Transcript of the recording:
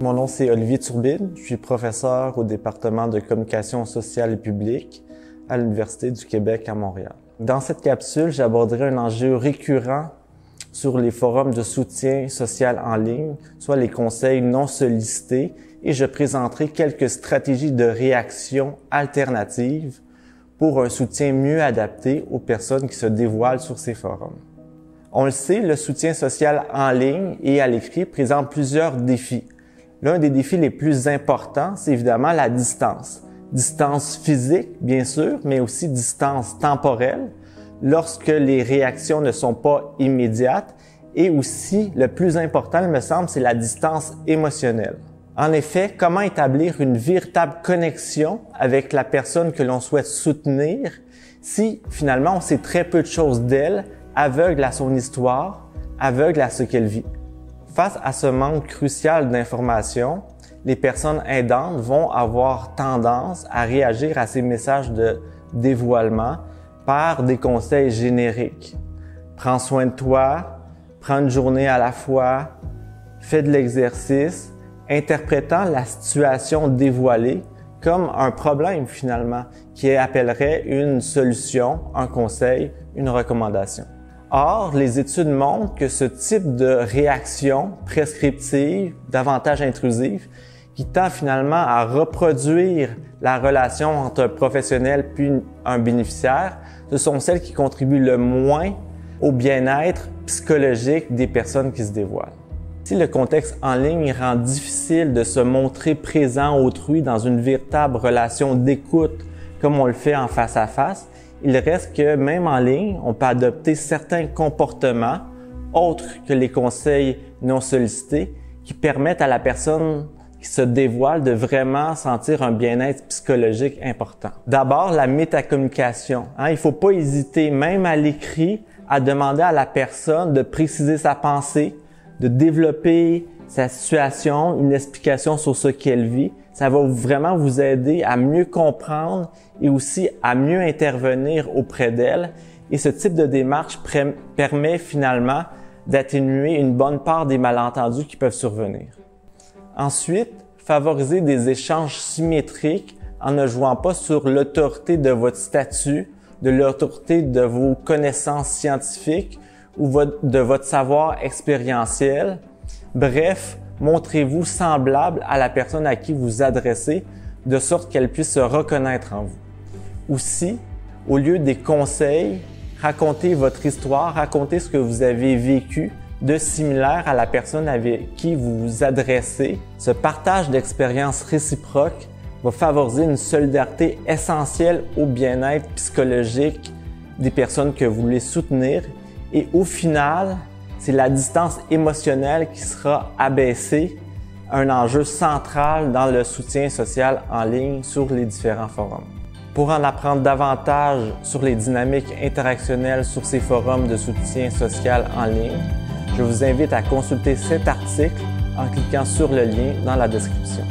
Mon nom c'est Olivier Turbide, je suis professeur au département de communication sociale et publique à l'Université du Québec à Montréal. Dans cette capsule, j'aborderai un enjeu récurrent sur les forums de soutien social en ligne, soit les conseils non sollicités, et je présenterai quelques stratégies de réaction alternatives pour un soutien mieux adapté aux personnes qui se dévoilent sur ces forums. On le sait, le soutien social en ligne et à l'écrit présente plusieurs défis. L'un des défis les plus importants, c'est évidemment la distance. Distance physique, bien sûr, mais aussi distance temporelle, lorsque les réactions ne sont pas immédiates. Et aussi, le plus important, il me semble, c'est la distance émotionnelle. En effet, comment établir une véritable connexion avec la personne que l'on souhaite soutenir si, finalement, on sait très peu de choses d'elle, aveugle à son histoire, aveugle à ce qu'elle vit? Face à ce manque crucial d'informations, les personnes aidantes vont avoir tendance à réagir à ces messages de dévoilement par des conseils génériques. Prends soin de toi, prends une journée à la fois, fais de l'exercice, interprétant la situation dévoilée comme un problème finalement, qui appellerait une solution, un conseil, une recommandation. Or, les études montrent que ce type de réaction prescriptive, davantage intrusive, qui tend finalement à reproduire la relation entre un professionnel puis un bénéficiaire, ce sont celles qui contribuent le moins au bien-être psychologique des personnes qui se dévoilent. Si le contexte en ligne rend difficile de se montrer présent autrui dans une véritable relation d'écoute comme on le fait en face à face, il reste que même en ligne, on peut adopter certains comportements autres que les conseils non sollicités qui permettent à la personne qui se dévoile de vraiment sentir un bien-être psychologique important. D'abord, la métacommunication. Il ne faut pas hésiter, même à l'écrit, à demander à la personne de préciser sa pensée, de développer sa situation, une explication sur ce qu'elle vit. Ça va vraiment vous aider à mieux comprendre et aussi à mieux intervenir auprès d'elle. Et ce type de démarche permet finalement d'atténuer une bonne part des malentendus qui peuvent survenir. Ensuite, favoriser des échanges symétriques en ne jouant pas sur l'autorité de votre statut, de l'autorité de vos connaissances scientifiques ou de votre savoir expérientiel. Bref, montrez-vous semblable à la personne à qui vous adressez, de sorte qu'elle puisse se reconnaître en vous. Aussi, au lieu des conseils, racontez votre histoire, racontez ce que vous avez vécu de similaire à la personne avec qui vous vous adressez. Ce partage d'expériences réciproques va favoriser une solidarité essentielle au bien-être psychologique des personnes que vous voulez soutenir. Et au final, c'est la distance émotionnelle qui sera abaissée, un enjeu central dans le soutien social en ligne sur les différents forums. Pour en apprendre davantage sur les dynamiques interactionnelles sur ces forums de soutien social en ligne, je vous invite à consulter cet article en cliquant sur le lien dans la description.